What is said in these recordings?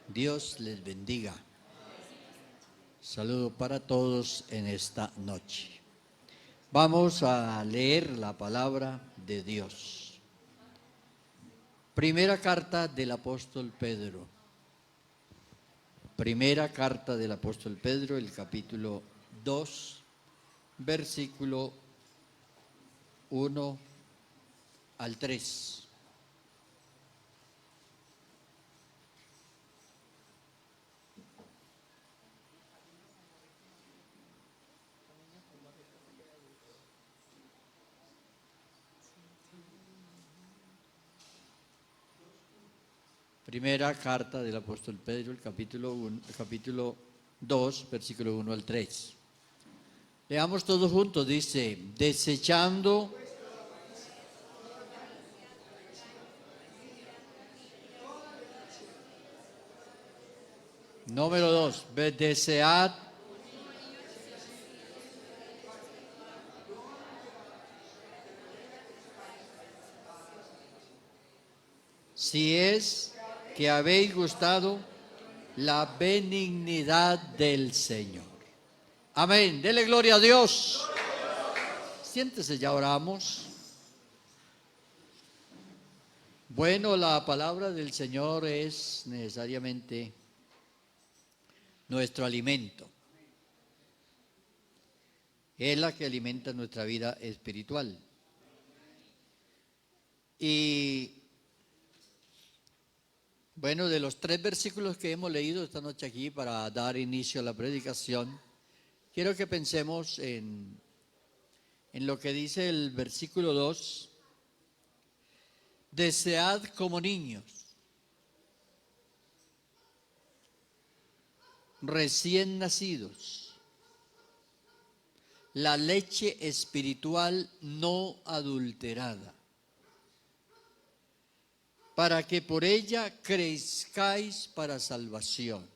Dios les bendiga. Saludo para todos en esta noche. Vamos a leer la palabra de Dios. Primera carta del apóstol Pedro. Primera carta del apóstol Pedro, el capítulo 2, versículo 1 al 3. Primera carta del apóstol Pedro, el capítulo 2, versículo 1 al 3. Leamos todos juntos, dice, desechando número 2, desead si es que habéis gustado la benignidad del Señor. Amén. Dele gloria a Dios. Siéntese, ya oramos. Bueno, la palabra del Señor es necesariamente nuestro alimento. Es la que alimenta nuestra vida espiritual. Y bueno, de los 3 versículos que hemos leído esta noche aquí para dar inicio a la predicación, quiero que pensemos en lo que dice el versículo 2. Desead como niños, recién nacidos, la leche espiritual no adulterada, para que por ella crezcáis para salvación.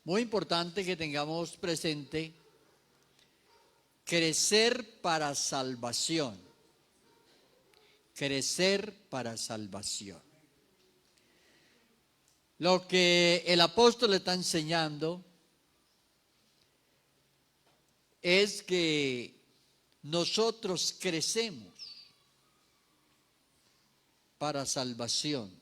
Muy importante que tengamos presente crecer para salvación. Crecer para salvación. Lo que el apóstol está enseñando es que nosotros crecemos para salvación.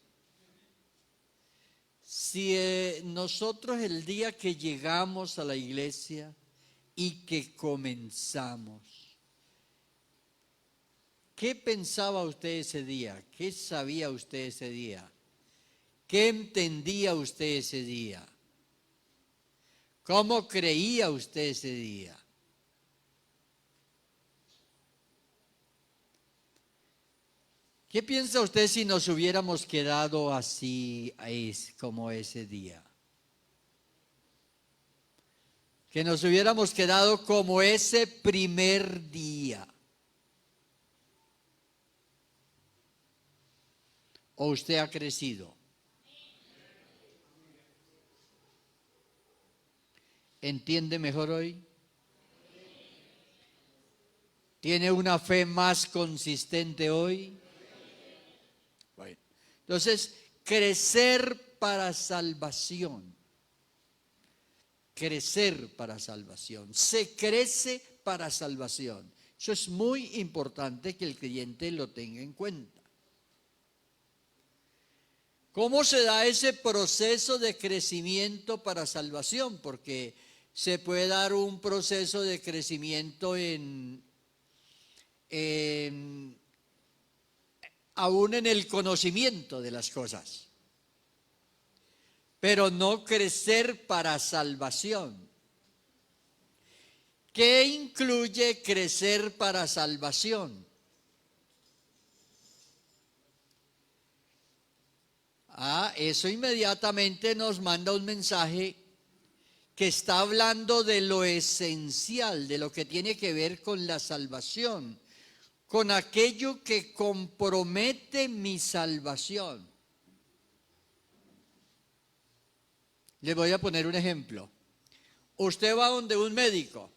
Si nosotros el día que llegamos a la iglesia y que comenzamos, ¿qué pensaba usted ese día? ¿Qué sabía usted ese día? ¿Qué entendía usted ese día? ¿Cómo creía usted ese día? ¿Qué piensa usted si nos hubiéramos quedado así como ese día? Que nos hubiéramos quedado como ese primer día. ¿O usted ha crecido? ¿Entiende mejor hoy? ¿Tiene una fe más consistente hoy? Bueno, entonces, crecer para salvación. Crecer para salvación. Se crece para salvación. Eso es muy importante que el creyente lo tenga en cuenta. ¿Cómo se da ese proceso de crecimiento para salvación? Porque se puede dar un proceso de crecimiento aún en el conocimiento de las cosas, pero no crecer para salvación. ¿Qué incluye crecer para salvación? Eso inmediatamente nos manda un mensaje que está hablando de lo esencial, de lo que tiene que ver con la salvación, con aquello que compromete mi salvación. Les voy a poner un ejemplo. Usted va donde un médico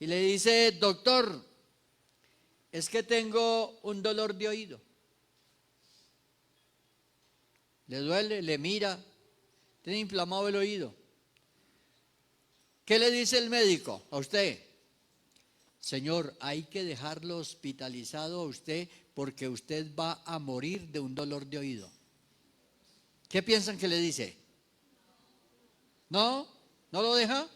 y le dice, doctor, es que tengo un dolor de oído. le duele, le mira, tiene inflamado el oído. ¿Qué le dice el médico a usted? Señor, hay que dejarlo hospitalizado a usted porque usted va a morir de un dolor de oído. ¿Qué piensan que le dice? ¿No? ¿No lo deja?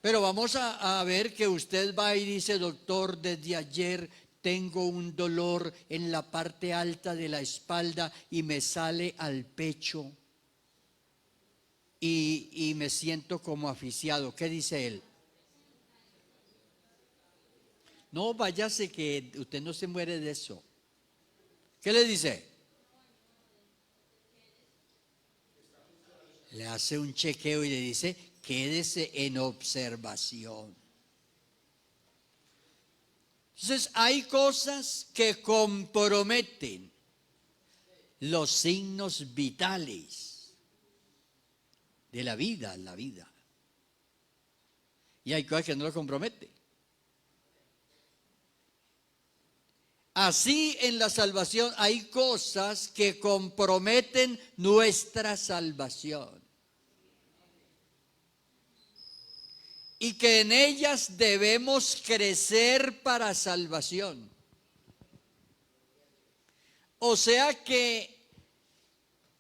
Pero vamos a ver que usted va y dice, doctor, desde ayer tengo un dolor en la parte alta de la espalda y me sale al pecho y me siento como asfixiado. ¿Qué dice él? No, váyase que usted no se muere de eso. ¿Qué le dice? Le hace un chequeo y le dice, quédese en observación. Entonces hay cosas que comprometen los signos vitales de la vida, y hay cosas que no lo comprometen. Así en la salvación hay cosas que comprometen nuestra salvación y que en ellas debemos crecer para salvación. O sea que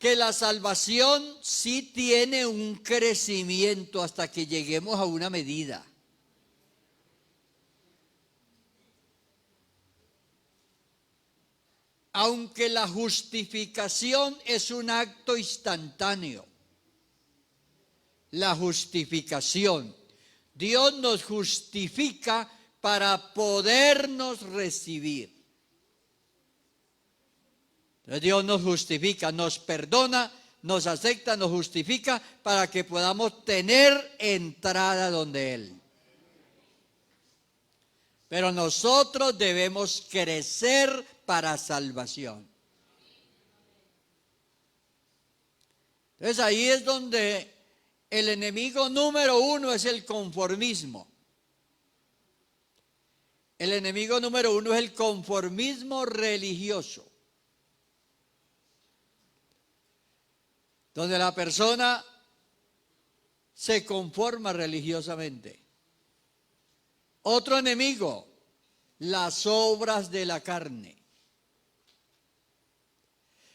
la salvación sí tiene un crecimiento hasta que lleguemos a una medida. Aunque la justificación es un acto instantáneo, la justificación, Dios nos justifica para podernos recibir. Entonces Dios nos justifica, nos perdona, nos acepta, nos justifica para que podamos tener entrada donde Él. Pero nosotros debemos crecer para salvación. Entonces ahí es donde el enemigo número uno es el conformismo. El enemigo número uno es el conformismo religioso, donde la persona se conforma religiosamente. Otro enemigo, las obras de la carne.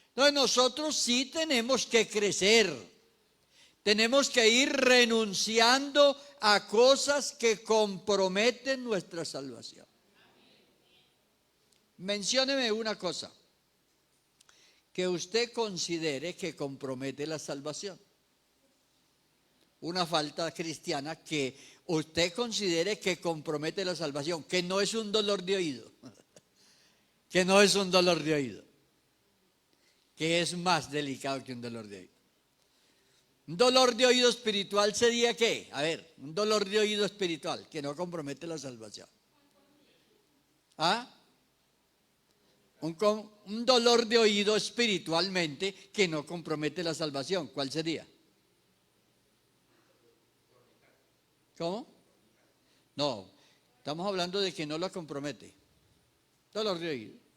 Entonces nosotros sí tenemos que crecer, tenemos que ir renunciando a cosas que comprometen nuestra salvación. Mencióneme una cosa que usted considere que compromete la salvación. Una falta cristiana que usted considere que compromete la salvación, que no es un dolor de oído, que no es un dolor de oído, que es más delicado que un dolor de oído. Un dolor de oído espiritual sería ¿qué? A ver, un dolor de oído espiritual que no compromete la salvación. ¿Ah? Un dolor de oído espiritualmente que no compromete la salvación. ¿Cuál sería? ¿Cómo? No, estamos hablando de que no la compromete. Dolor de oído.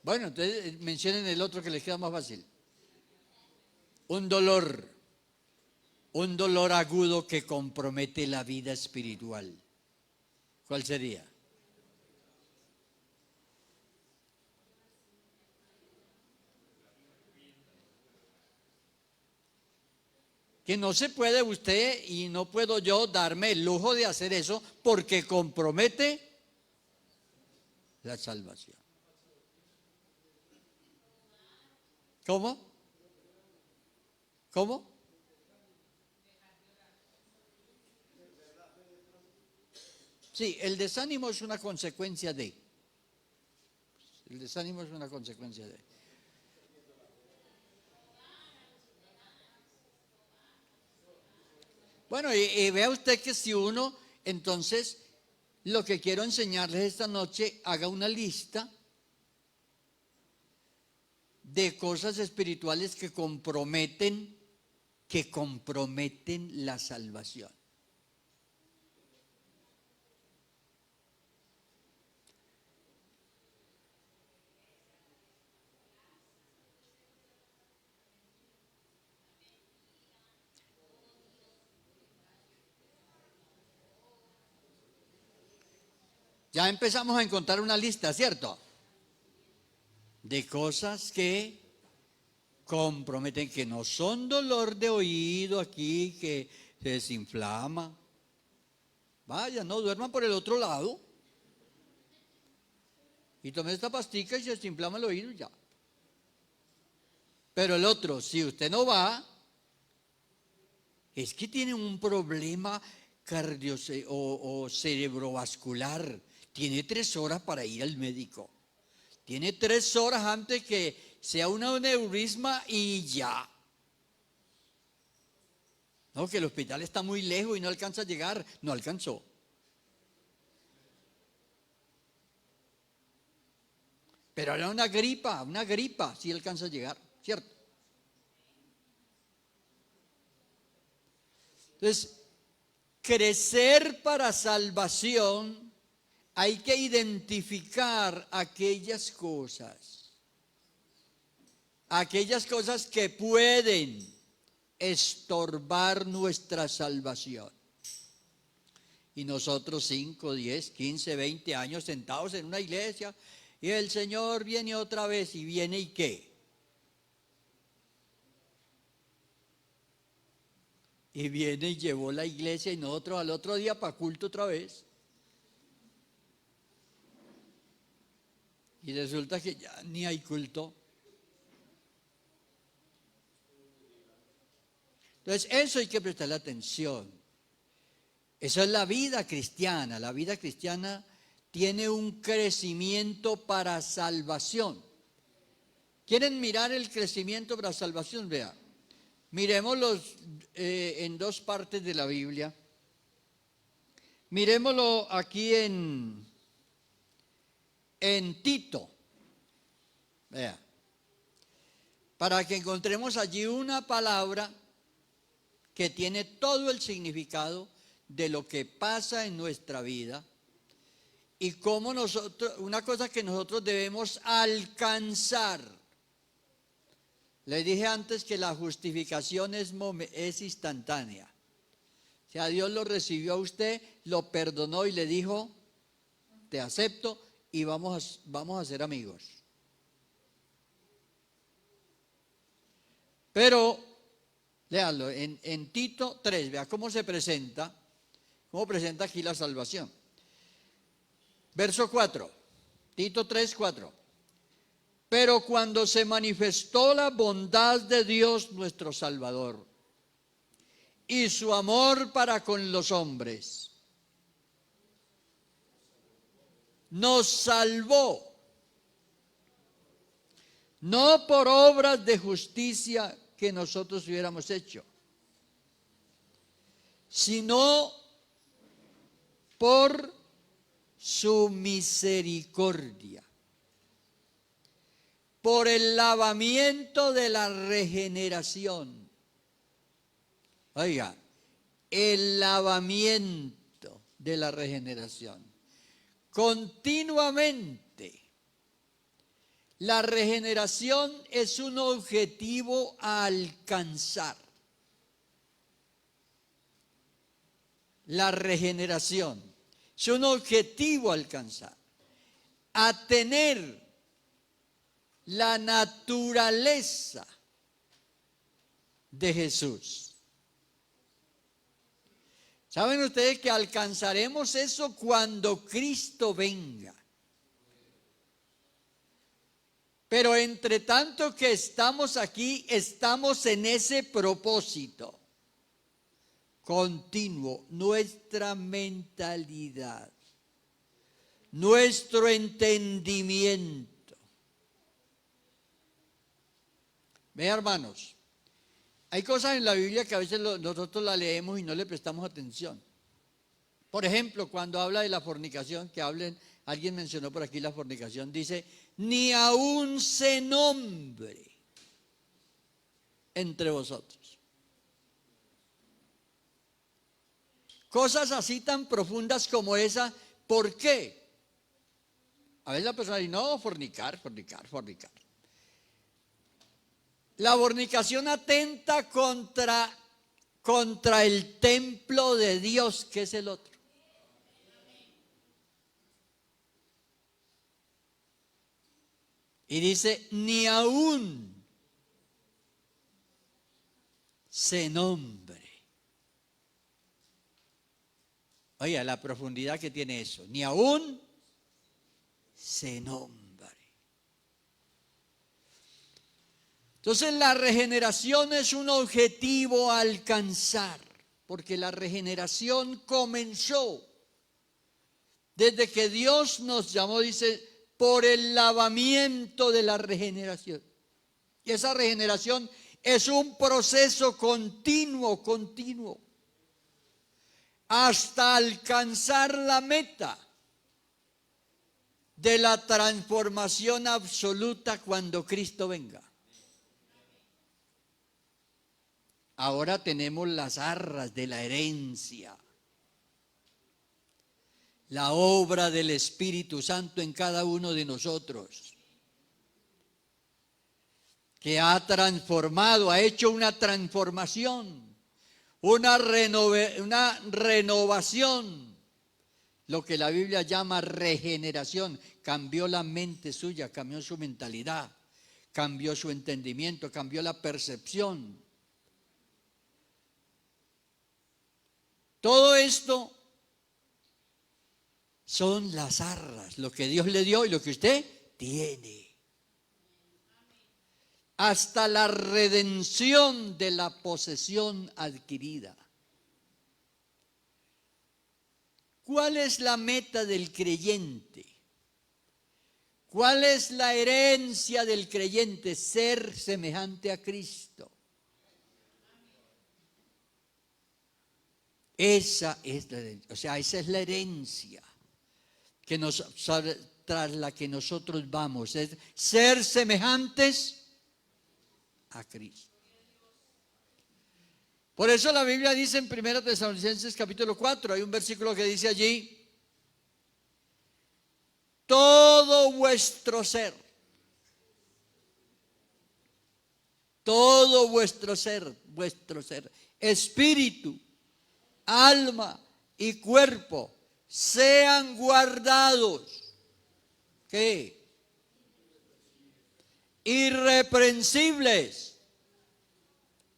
Bueno, entonces mencionen el otro que les queda más fácil. Un dolor agudo que compromete la vida espiritual. ¿Cuál sería? Que no se puede usted y no puedo yo darme el lujo de hacer eso porque compromete la salvación. ¿Cómo? ¿Cómo? Sí, el desánimo es una consecuencia de. El desánimo es una consecuencia de. Bueno, y vea usted que si uno, entonces, lo que quiero enseñarles esta noche, haga una lista de cosas espirituales que comprometen la salvación. Ya empezamos a encontrar una lista, ¿cierto? De cosas que comprometen, que no son dolor de oído aquí, que se desinflama. Vaya, no, duerman por el otro lado. Y tomen esta pastica y se desinflama el oído y ya. Pero el otro, si usted no va, es que tiene un problema cardio o cerebrovascular. Tiene 3 horas para ir al médico. Tiene 3 horas antes que sea un aneurisma y ya. No, que el hospital está muy lejos y no alcanza a llegar. No alcanzó. Pero era una gripa, sí alcanza a llegar, ¿cierto? Entonces, crecer para salvación, hay que identificar aquellas cosas que pueden estorbar nuestra salvación. Y nosotros 5, 10, 15, 20 años sentados en una iglesia y el Señor viene otra vez y viene ¿y qué? Y viene y llevó la iglesia y nosotros al otro día para culto otra vez. Y resulta que ya ni hay culto. Entonces, eso hay que prestarle atención. Eso es la vida cristiana. La vida cristiana tiene un crecimiento para salvación. ¿Quieren mirar el crecimiento para salvación? Vea, miremoslo en 2 partes de la Biblia. Miremoslo aquí en Tito. Vea, para que encontremos allí una palabra que tiene todo el significado de lo que pasa en nuestra vida y cómo una cosa que nosotros debemos alcanzar. Les dije antes que la justificación es instantánea. O sea, Dios lo recibió a usted, lo perdonó y le dijo, te acepto y vamos a ser amigos. Pero, léalo, en Tito 3, vea cómo presenta aquí la salvación. Verso 4, Tito 3, 4. Pero cuando se manifestó la bondad de Dios nuestro Salvador y su amor para con los hombres, nos salvó, no por obras de justicia que nosotros hubiéramos hecho, sino por su misericordia, por el lavamiento de la regeneración. Oiga, el lavamiento de la regeneración. Continuamente, la regeneración es un objetivo a alcanzar. La regeneración es un objetivo a alcanzar, a tener la naturaleza de Jesús. ¿Saben ustedes que alcanzaremos eso cuando Cristo venga? Pero entre tanto que estamos aquí, estamos en ese propósito continuo. Nuestra mentalidad, nuestro entendimiento. Vean, hermanos, hay cosas en la Biblia que a veces nosotros la leemos y no le prestamos atención. Por ejemplo, cuando habla de la fornicación, alguien mencionó por aquí la fornicación, dice, ni aún se nombre entre vosotros. Cosas así tan profundas como esa, ¿por qué? A veces la persona dice, no, fornicar. La fornicación atenta contra el templo de Dios, que es el otro. Y dice, ni aún se nombre. Oiga, la profundidad que tiene eso. Ni aún se nombre. Entonces la regeneración es un objetivo a alcanzar, porque la regeneración comenzó desde que Dios nos llamó, dice, por el lavamiento de la regeneración. Y esa regeneración es un proceso continuo, hasta alcanzar la meta de la transformación absoluta cuando Cristo venga. Ahora tenemos las arras de la herencia, la obra del Espíritu Santo en cada uno de nosotros, que ha transformado, ha hecho una transformación, una renovación, lo que la Biblia llama regeneración. Cambió la mente suya, cambió su mentalidad, cambió su entendimiento, cambió la percepción. Todo esto son las arras, lo que Dios le dio y lo que usted tiene. Hasta la redención de la posesión adquirida. ¿Cuál es la meta del creyente? ¿Cuál es la herencia del creyente? Ser semejante a Cristo. Esa es la herencia que tras la que nosotros vamos, es ser semejantes a Cristo. Por eso la Biblia dice en 1 Tesalonicenses capítulo 4, hay un versículo que dice allí, todo vuestro ser, espíritu, alma y cuerpo, sean guardados, ¿qué? Irreprensibles.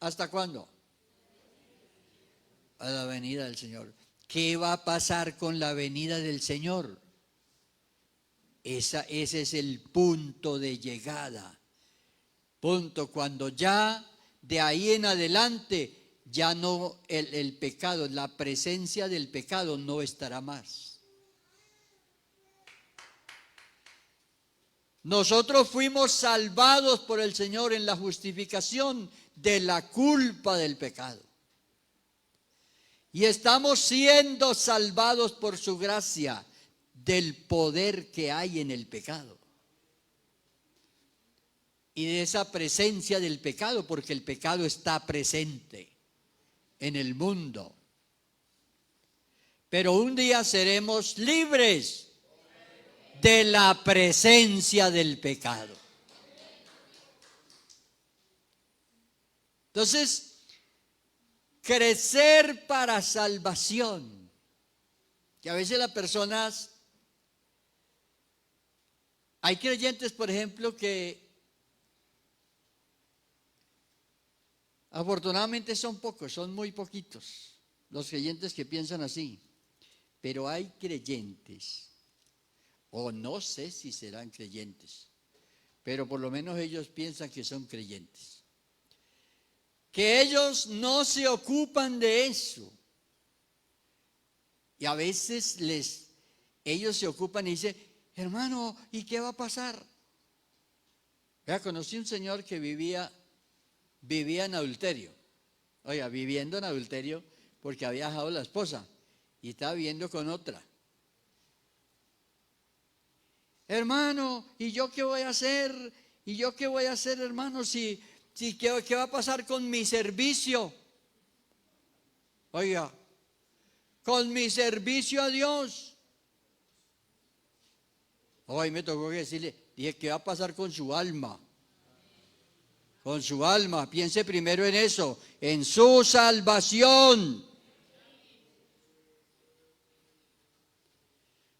¿Hasta cuándo? A la venida del Señor. ¿Qué va a pasar con la venida del Señor? Ese es el punto de llegada. Punto cuando ya de ahí en adelante ya no el pecado, la presencia del pecado no estará más. Nosotros fuimos salvados por el Señor en la justificación de la culpa del pecado. Y estamos siendo salvados por su gracia del poder que hay en el pecado. Y de esa presencia del pecado, porque el pecado está presente en el mundo. Pero un día seremos libres de la presencia del pecado. Entonces, crecer para salvación. Que a veces las personas, hay creyentes, por ejemplo, que afortunadamente son pocos, son muy poquitos los creyentes que piensan así. Pero hay creyentes, o no sé si serán creyentes, pero por lo menos ellos piensan que son creyentes, que ellos no se ocupan de eso. Y a veces ellos se ocupan y dicen, hermano, ¿y qué va a pasar? Ya conocí un señor que vivía en adulterio. Oiga, viviendo en adulterio porque había dejado la esposa. y estaba viviendo con otra. Hermano, ¿y yo qué voy a hacer? ¿Y yo qué voy a hacer, hermano? ¿Qué va a pasar con mi servicio? Oiga, con mi servicio a Dios. Hoy me tocó decirle, dije, ¿qué va a pasar con su alma? Con su alma, piense primero en eso, en su salvación.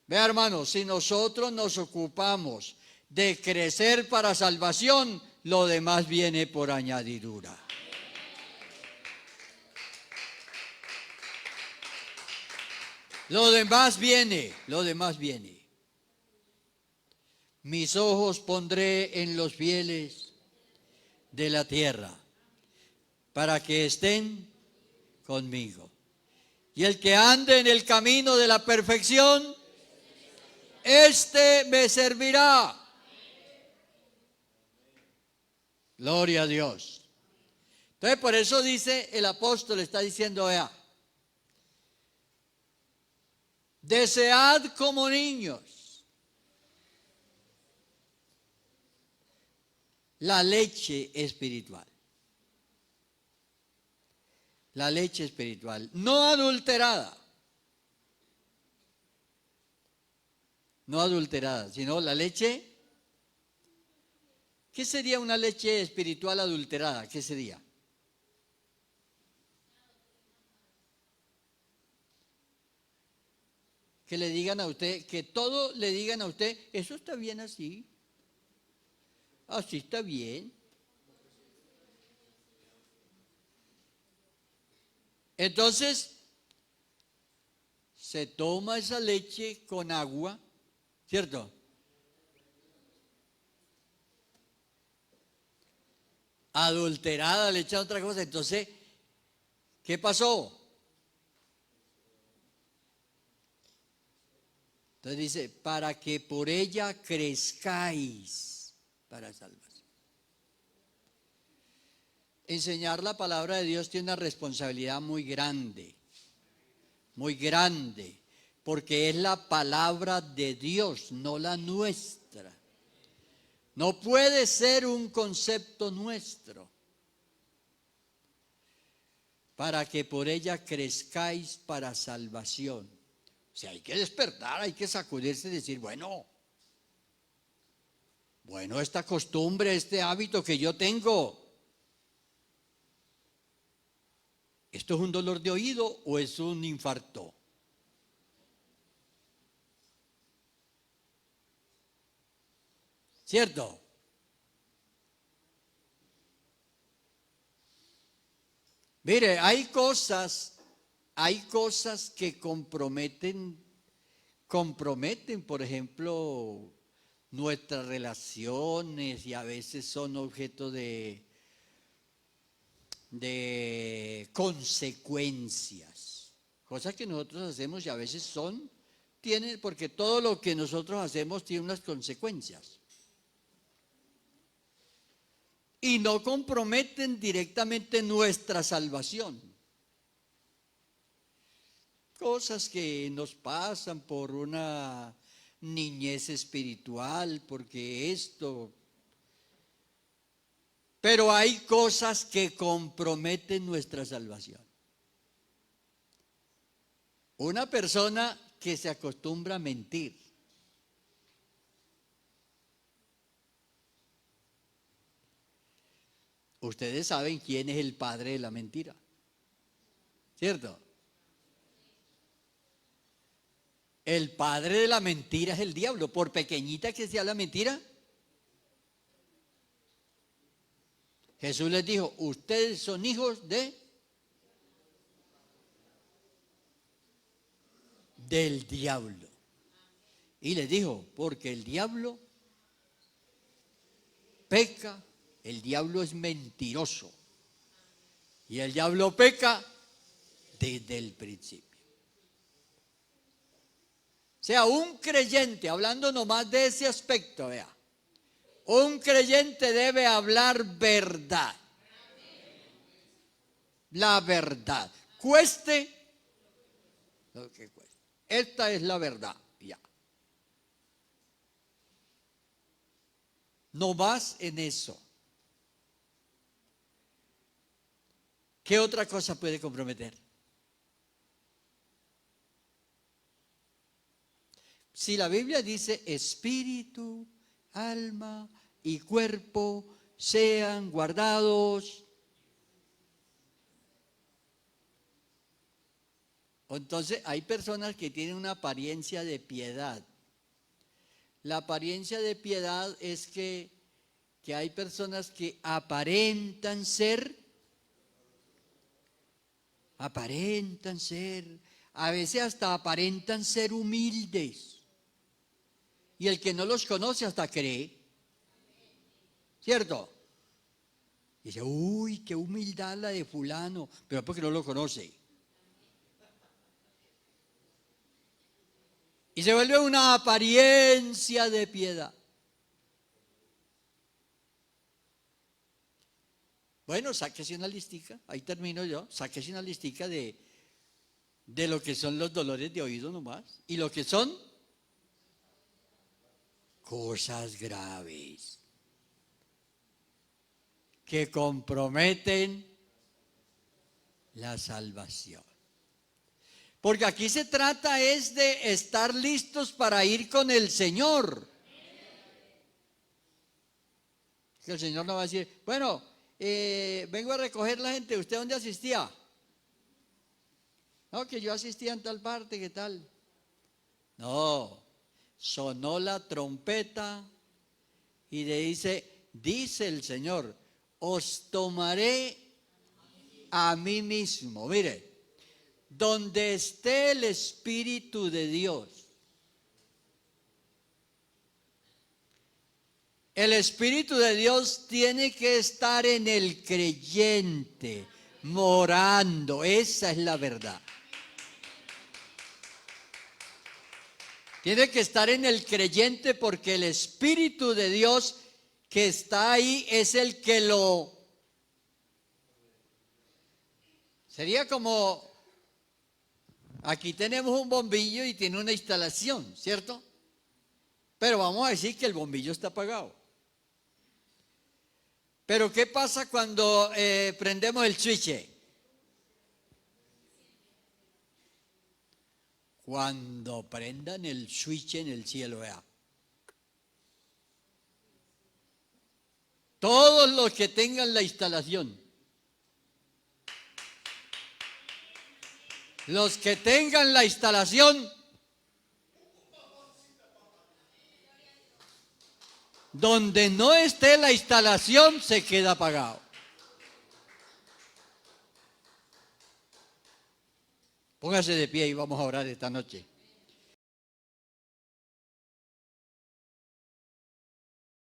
Vea, hermano, si nosotros nos ocupamos de crecer para salvación, lo demás viene por añadidura. Lo demás viene. Mis ojos pondré en los fieles de la tierra, para que estén conmigo. Y el que ande en el camino de la perfección, este me servirá. Gloria a Dios. Entonces, por eso dice el apóstol, está diciendo, vea, desead como niños la leche espiritual. La leche espiritual, no adulterada. No adulterada, sino la leche. ¿Qué sería una leche espiritual adulterada? ¿Qué sería? Que le digan a usted, que todo le digan a usted, eso está bien así. Así está bien. Entonces, se toma esa leche con agua, ¿cierto? Adulterada, le echan otra cosa. Entonces, ¿qué pasó? Entonces dice, para que por ella crezcáis para salvación. Enseñar la palabra de Dios tiene una responsabilidad muy grande, porque es la palabra de Dios, no la nuestra. No puede ser un concepto nuestro. Para que por ella crezcáis para salvación. O sea, hay que despertar, hay que sacudirse y decir, bueno, esta costumbre, este hábito que yo tengo, ¿esto es un dolor de oído o es un infarto? ¿Cierto? Mire, hay cosas que comprometen, por ejemplo, nuestras relaciones, y a veces son objeto de consecuencias. Cosas que nosotros hacemos y a veces porque todo lo que nosotros hacemos tiene unas consecuencias. Y no comprometen directamente nuestra salvación. Cosas que nos pasan por una niñez espiritual, porque esto. Pero hay cosas que comprometen nuestra salvación. Una persona que se acostumbra a mentir. Ustedes saben quién es el padre de la mentira, ¿cierto? El padre de la mentira es el diablo, por pequeñita que sea la mentira. Jesús les dijo, ustedes son hijos del diablo. Y les dijo, porque el diablo peca, el diablo es mentiroso. Y el diablo peca desde el principio. O sea, un creyente, hablando nomás de ese aspecto, vea, un creyente debe hablar verdad. La verdad. Cueste lo que cuesta. Esta es la verdad, ya. No más en eso. ¿Qué otra cosa puede comprometer? Si la Biblia dice espíritu, alma y cuerpo sean guardados, entonces hay personas que tienen una apariencia de piedad. La apariencia de piedad es que hay personas que aparentan ser, a veces hasta aparentan ser humildes. Y el que no los conoce hasta cree, ¿cierto? Dice, uy, qué humildad la de fulano, pero porque no lo conoce. Y se vuelve una apariencia de piedad. Bueno, sáquese una listica, ahí termino yo, sáquese una listica de lo que son los dolores de oído nomás, y lo que son cosas graves que comprometen la salvación. Porque aquí se trata es de estar listos para ir con el Señor. Que el Señor no va a decir, bueno, vengo a recoger la gente, ¿usted dónde asistía? No, que yo asistía en tal parte, ¿qué tal? No, sonó la trompeta y le dice el Señor, os tomaré a mí mismo. Mire, donde esté el Espíritu de Dios, el Espíritu de Dios tiene que estar en el creyente, morando. Esa es la verdad. Tiene que estar en el creyente porque el Espíritu de Dios que está ahí es el que lo... Sería como, aquí tenemos un bombillo y tiene una instalación, ¿cierto? Pero vamos a decir que el bombillo está apagado. Pero ¿qué pasa cuando prendemos el switch? Cuando prendan el switch en el cielo, vea. Todos los que tengan la instalación, los que tengan la instalación, donde no esté la instalación se queda apagado. Póngase de pie y vamos a orar esta noche.